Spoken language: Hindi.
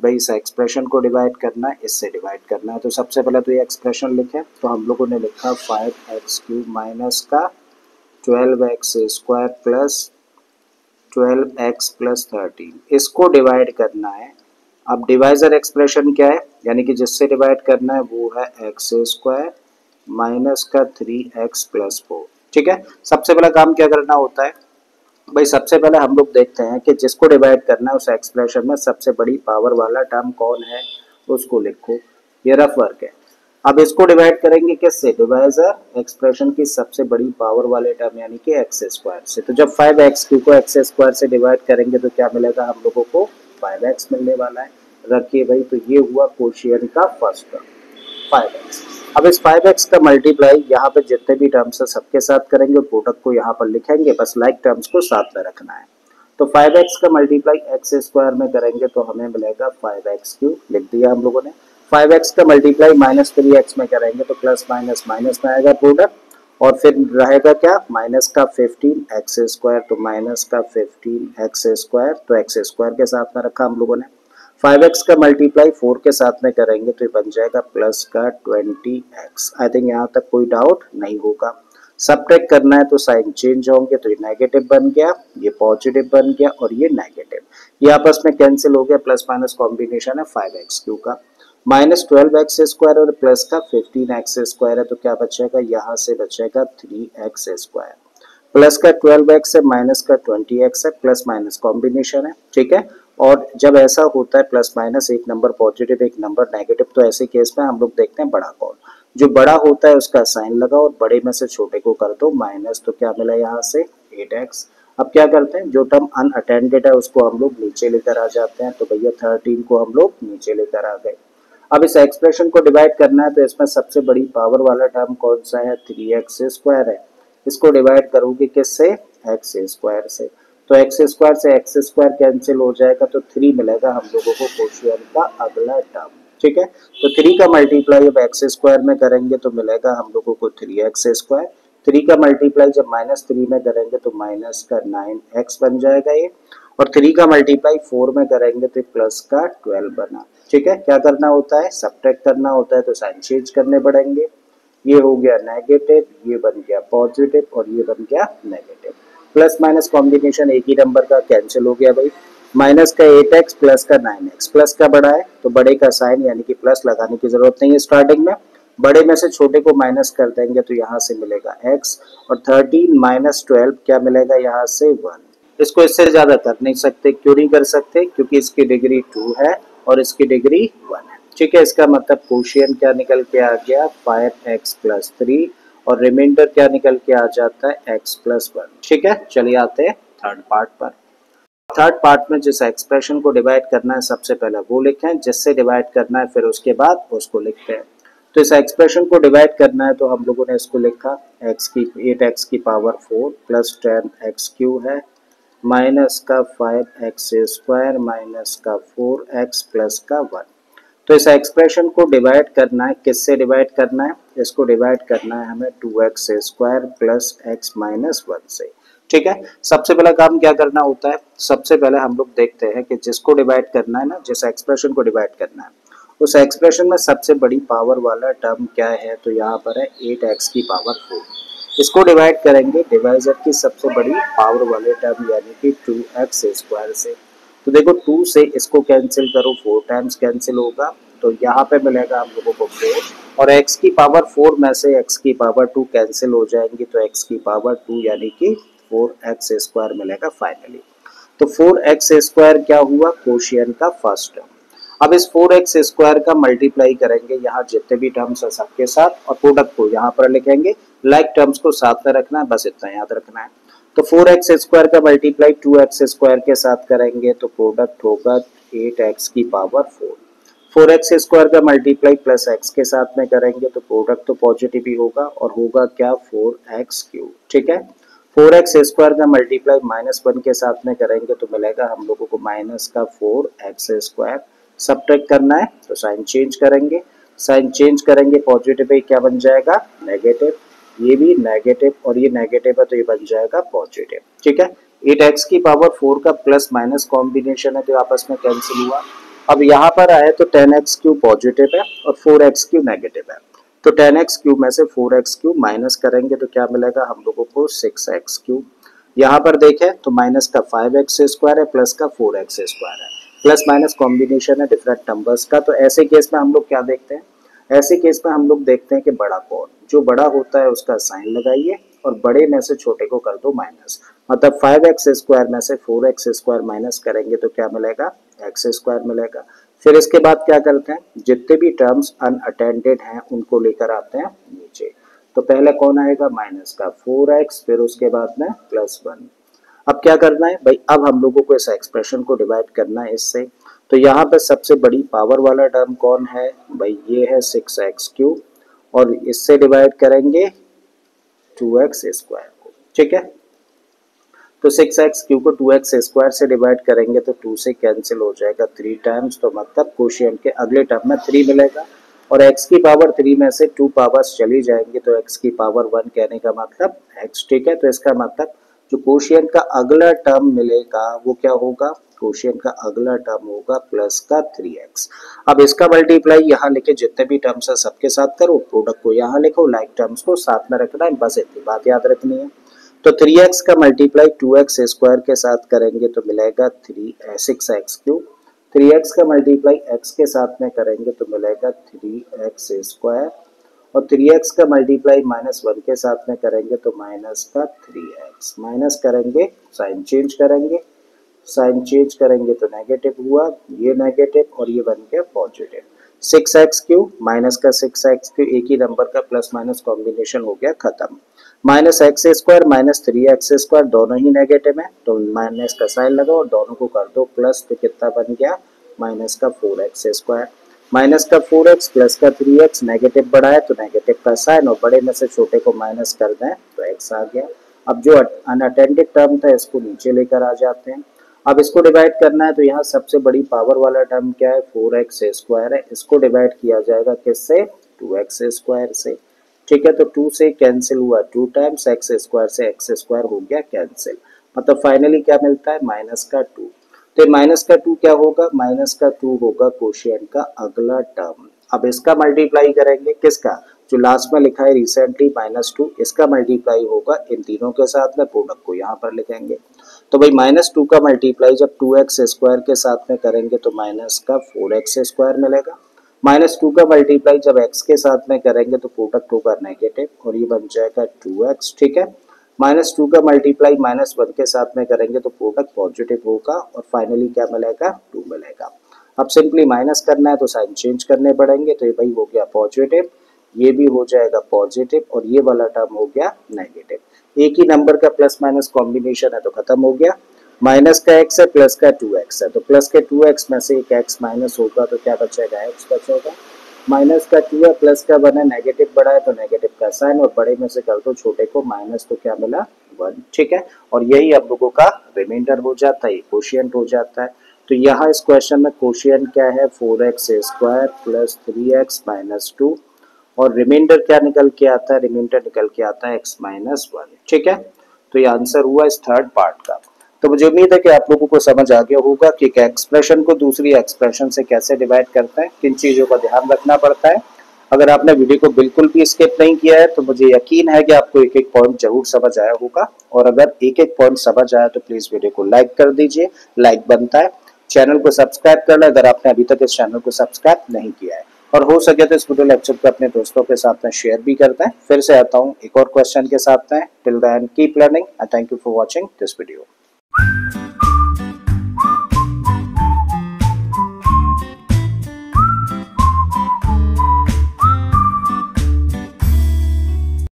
भाई इस एक्सप्रेशन को डिवाइड करना है, इससे डिवाइड करना है। तो सबसे पहले तो ये एक्सप्रेशन लिखें, तो हम लोगों ने लिखा 5x³ माइनस का 12x² प्लस 12x प्लस 13, इसको डिवाइड करना है। अब डिवाइजर एक्सप्रेशन क्या है, यानी कि जिससे डिवाइड करना है वो है x² माइनस का 3x प्लस 4। ठीक है, सबसे पहला काम क्या करना होता है भाई, सबसे पहले हम लोग देखते हैं कि जिसको डिवाइड करना है उस एक्सप्रेशन में सबसे बड़ी पावर वाला टर्म कौन है, उसको लिखो। ये रफ वर्क है। अब इसको डिवाइड करेंगे किससे, डिवाइजर एक्सप्रेशन की सबसे बड़ी पावर वाले टर्म यानी कि x² से। तो जब 5x³ को x² से डिवाइड करेंगे तो क्या मिलेगा हम लोगों को, 5x मिलने वाला है। रखिए भाई, तो ये हुआ कोशिएंट का फर्स्ट टर्म 5x। अब इस 5x का मल्टीप्लाई यहाँ पे जितने भी टर्म्स है सबके साथ करेंगे, प्रोडक्ट को यहाँ पर लिखेंगे, बस लाइक टर्म्स को साथ में रखना है। तो 5x का मल्टीप्लाई x² में करेंगे तो हमें मिलेगा 5x³ लिख दिया हम लोगों ने। 5x का मल्टीप्लाई -3x में करेंगे तो प्लस माइनस माइनस में आएगा प्रोडक्ट, और फिर रहेगा क्या, माइनस का 15x², तो माइनस का 15x², तो x² के साथ में रखा हम लोगों ने। 5x का मल्टीप्लाई 4 के साथ में करेंगे तो ये बन जाएगा प्लस का 20x। आई थिंक यहाँ तक कोई डाउट नहीं होगा। सबट्रैक्ट करना है तो साइन चेंज होंगे, तो ये नेगेटिव बन गया, ये पॉजिटिव बन गया और ये नेगेटिव, ये आपस में कैंसिल हो गया। प्लस माइनस कॉम्बिनेशन है 5x³ का। -12x² और प्लस का 15x² है, तो क्या बचेगा, यहाँ से बचेगा 3x²। प्लस का 12x है, माइनस का 20x है, प्लस माइनस कॉम्बिनेशन है। ठीक है, और जब ऐसा होता है प्लस माइनस, एक नंबर पॉजिटिव एक नंबर नेगेटिव, तो ऐसे केस में हम लोग देखते हैं बड़ा कौन, जो बड़ा होता है उसका साइन लगा और बड़े में से छोटे को कर दो माइनस, तो क्या मिला यहाँ से 8x। अब क्या करते हैं, जो टर्म अनअटेंडेड है उसको हम लोग नीचे लेकर आ जाते हैं, तो भैया 13 को हम लोग नीचे लेकर आ गए। अब इस एक्सप्रेशन को डिवाइड करना है तो इसमें सबसे बड़ी पावर वाला टर्म कौन सा है, 3x² है। इसको डिवाइड करोगे किससे, x² से, तो x² से x² कैंसिल हो जाएगा, तो 3 मिलेगा हम लोगों को कोशिएंट का अगला टर्म। ठीक है, तो 3 का मल्टीप्लाई अब x² में करेंगे तो मिलेगा हम लोगों को 3x²। 3 का मल्टीप्लाई जब -3 में करेंगे तो माइनस का 9x बन जाएगा ये, और 3 का मल्टीप्लाई 4 में करेंगे तो प्लस का 12 बना। ठीक है, क्या करना होता है, सबट्रैक्ट करना होता है, तो साइन चेंज करने पड़ेंगे। ये हो गया नेगेटिव, ये बन गया पॉजिटिव और ये बन गया नेगेटिव। प्लस माइनस कॉम्बिनेशन एक ही नंबर का कैंसिल हो गया भाई। माइनस का 8x प्लस का 9x, प्लस का बड़ा है तो बड़े का साइन यानी कि प्लस लगाने की जरूरत नहीं है स्टार्टिंग में, बड़े में से छोटे को माइनस कर देंगे तो यहाँ से मिलेगा x, और 13 माइनस 12 क्या मिलेगा यहाँ से 1। इसको इससे ज्यादा कर नहीं सकते, क्यों नहीं कर सकते, क्योंकि इसकी डिग्री 2 है और इसकी डिग्री 1 है। ठीक है, इसका मतलब कोशिएंट क्या निकल के आ गया, 5x प्लस 3, और रिमाइंडर क्या निकल के आ जाता है x प्लस 1। ठीक है, चलिए आते हैं थर्ड पार्ट पर। थर्ड पार्ट में जिस एक्सप्रेशन को डिवाइड करना है सबसे पहले वो लिखें, जिससे डिवाइड करना है फिर उसके बाद उसको लिखते हैं। तो इस एक्सप्रेशन को डिवाइड करना है तो हम लोगों ने इसको लिखा 8x⁴ प्लस 10x³ है, माइनस का 5x² माइनस का 4x प्लस का 1। तो इस एक्सप्रेशन को डिवाइड करना है, किससे डिवाइड करना है, इसको डिवाइड करना है हमें 2x² प्लस x माइनस 1 से। ठीक है, सबसे पहला काम क्या करना होता है, सबसे पहले हम लोग देखते हैं कि जिसको डिवाइड करना है ना, जिस एक्सप्रेशन को डिवाइड करना है उस एक्सप्रेशन में सबसे बड़ी पावर वाला टर्म क्या है, तो यहाँ पर है 8x⁴। इसको डिवाइड करेंगे डिवाइजर की सबसे बड़ी पावर वाले टर्म यानी कि 2x² से। तो देखो 2 से इसको कैंसिल करो, 4 टाइम्स कैंसिल होगा, तो यहाँ पे मिलेगा हम लोगों को 4, और x⁴ में से x⁴ कैंसिल हो जाएंगी तो x⁴ यानी कि 4x² मिलेगा फाइनली। तो 4x² क्या हुआ, कोशिएंट का फर्स्ट टर्म। अब इस 4x² का मल्टीप्लाई करेंगे यहाँ जितने भी टर्म्स है सबके साथ, और प्रोडक्ट को यहाँ पर लिखेंगे, लाइक टर्म्स को साथ में रखना है, बस इतना याद रखना है। तो 4x² का मल्टीप्लाई 2x² के साथ करेंगे तो प्रोडक्ट होगा 8x⁴। 4x² का मल्टीप्लाई प्लस x के साथ में करेंगे तो प्रोडक्ट तो पॉजिटिव ही होगा, और होगा क्या 4x³। ठीक है, 4x² का मल्टीप्लाई -1 के साथ में करेंगे तो मिलेगा हम लोगों को माइनस का 4x²। सबट्रैक्ट करना है तो साइन चेंज करेंगे, साइन चेंज करेंगे पॉजिटिव है क्या बन जाएगा नेगेटिव, ये भी नेगेटिव और ये नेगेटिव है तो ये बन जाएगा पॉजिटिव। ठीक है, 8x⁴ का प्लस माइनस कॉम्बिनेशन है तो आपस में कैंसिल हुआ, अब यहाँ पर आए तो 10x³ पॉजिटिव है और 4x³ नेगेटिव है, तो 10x³ में से 4x³ माइनस करेंगे तो क्या मिलेगा हम लोगों को 6x³। यहाँ पर देखें तो माइनस का 5x² है, प्लस का 4x² है, प्लस माइनस कॉम्बिनेशन है डिफरेंट नंबर्स का। तो ऐसे केस में हम लोग क्या देखते हैं, ऐसे केस में हम लोग देखते हैं कि बड़ा कौन, जो बड़ा होता है उसका साइन लगाइए और बड़े में से छोटे को कर दो माइनस। मतलब 5x² में से 4x² माइनस करेंगे तो क्या मिलेगा, x² मिलेगा। फिर इसके बाद क्या करते हैं, जितने भी टर्म्स अनअटेंडेड हैं उनको लेकर आते हैं नीचे। तो पहले कौन आएगा, माइनस का 4x, फिर उसके बाद में +1। अब क्या करना है भाई, अब हम लोगों को इस एक्सप्रेशन को डिवाइड करना है इससे। तो यहाँ पे सबसे बड़ी पावर वाला टर्म कौन है भाई, ये है 6x³ और इससे डिवाइड करेंगे 2x² को, ठीक है। तो 6x³ को 2x² से डिवाइड करेंगे तो 2 से कैंसिल हो जाएगा 3 टाइम्स, तो मतलब कोशिएंट के अगले टर्म में 3 मिलेगा और x की पावर 3 में से 2 पावर्स चली जाएंगी तो x की पावर 1 कहने का मतलब x, ठीक है। तो इसका मतलब जो कोशिएंट का अगला टर्म मिलेगा वो क्या होगा, कोशिएंट का अगला टर्म होगा प्लस का 3x। अब इसका मल्टीप्लाई यहाँ लेके जितने भी टर्म्स है सबके साथ करो, प्रोडक्ट को यहाँ लिखो, लाइक टर्म्स को साथ में रखना है, बस इतनी बात याद रखनी है। तो 3x का मल्टीप्लाई 2x² के साथ करेंगे तो मिलेगा 6x³ 3x का मल्टीप्लाई x के साथ में करेंगे तो मिलेगा 3x² और 3x का मल्टीप्लाई -1 के साथ में करेंगे तो माइनस का 3x। माइनस करेंगे साइन चेंज करेंगे, साइन चेंज करेंगे तो नेगेटिव हुआ, ये नेगेटिव और ये बन गया पॉजिटिव। 6x³ माइनस का 6x³ एक ही नंबर का प्लस माइनस कॉम्बिनेशन हो गया खत्म। -x² माइनस 3x² दोनों ही नेगेटिव है तो माइनस का साइन लगाओ और दोनों को कर दो प्लस, तो कितना बन गया माइनस का 4x²। माइनस का 4x प्लस का 3x, नेगेटिव बड़ा है तो नेगेटिव का साइन और बड़े में से छोटे को माइनस कर दें तो x आ गया। अब जो अनअटेंडेड टर्म था इसको नीचे लेकर आ जाते हैं। अब इसको डिवाइड करना है तो यहाँ सबसे बड़ी पावर वाला टर्म क्या है, 4x² है, इसको डिवाइड किया जाएगा किससे, 2x² से, ठीक है। तो 2 से कैंसिल हुआ 2 टाइम्स, x² से x² हो गया कैंसिल, मतलब फाइनली क्या मिलता है माइनस का 2। तो माइनस का 2 क्या होगा, माइनस का 2 होगा कोशिएंट का अगला टर्म। अब इसका मल्टीप्लाई करेंगे किसका, जो लास्ट में लिखा है रिसेंटली -2, इसका मल्टीप्लाई होगा इन तीनों के साथ में, प्रोडक्ट को यहाँ पर लिखेंगे। तो भाई -2 का मल्टीप्लाई जब 2x² के साथ में करेंगे तो माइनस का 4x² मिलेगा। -2 का मल्टीप्लाई जब x के साथ में करेंगे तो प्रोडक्ट होगा नेगेटिव और ये बन जाएगा 2x, ठीक है। -2 का मल्टीप्लाई -1 के साथ में करेंगे तो प्रोडक्ट पॉजिटिव होगा और फाइनली क्या मिलेगा, 2 मिलेगा। अब सिंपली माइनस करना है तो साइन चेंज करने पड़ेंगे, तो ये भाई हो गया पॉजिटिव, ये भी हो जाएगा पॉजिटिव और ये वाला टर्म हो गया नेगेटिव। एक ही नंबर का प्लस माइनस कॉम्बिनेशन है तो खत्म हो गया। माइनस का x है प्लस का 2x है, तो प्लस के 2x में से एक x माइनस होगा तो क्या बचेगा, x बचेगा। माइनस का 2 है प्लस का 1 है, नेगेटिव बड़ा है तो नेगेटिव का साइन और बड़े में से कर दो छोटे को माइनस, तो क्या मिला 1, ठीक है। और यही हम लोगों का रिमाइंडर हो जाता है, कोशिएंट हो जाता है। तो यहाँ इस क्वेश्चन में कोशिएंट क्या है, 4x² प्लस 3x माइनस 2 और रिमाइंडर क्या निकल के आता है, रिमाइंडर निकल के आता है x माइनस 1, ठीक है। तो ये आंसर हुआ इस थर्ड पार्ट का। तो मुझे उम्मीद है कि आप लोगों को समझ आ गया होगा कि एक एक्सप्रेशन को दूसरी एक्सप्रेशन से कैसे डिवाइड करते हैं, किन चीज़ों का ध्यान रखना पड़ता है। अगर आपने वीडियो को बिल्कुल भी स्किप नहीं किया है तो मुझे यकीन है कि आपको एक एक पॉइंट जरूर समझ आया होगा, और अगर एक एक पॉइंट समझ आया तो प्लीज़ वीडियो को लाइक कर दीजिए, लाइक बनता है। चैनल को सब्सक्राइब कर लें अगर आपने अभी तक इस चैनल को सब्सक्राइब नहीं किया है, और हो सके तो इस वीडियो लेक्चर को अपने दोस्तों के साथ में शेयर भी करते हैं। फिर से आता हूँ एक और क्वेश्चन के साथ में। Till then keep learning and thank you for watching this video.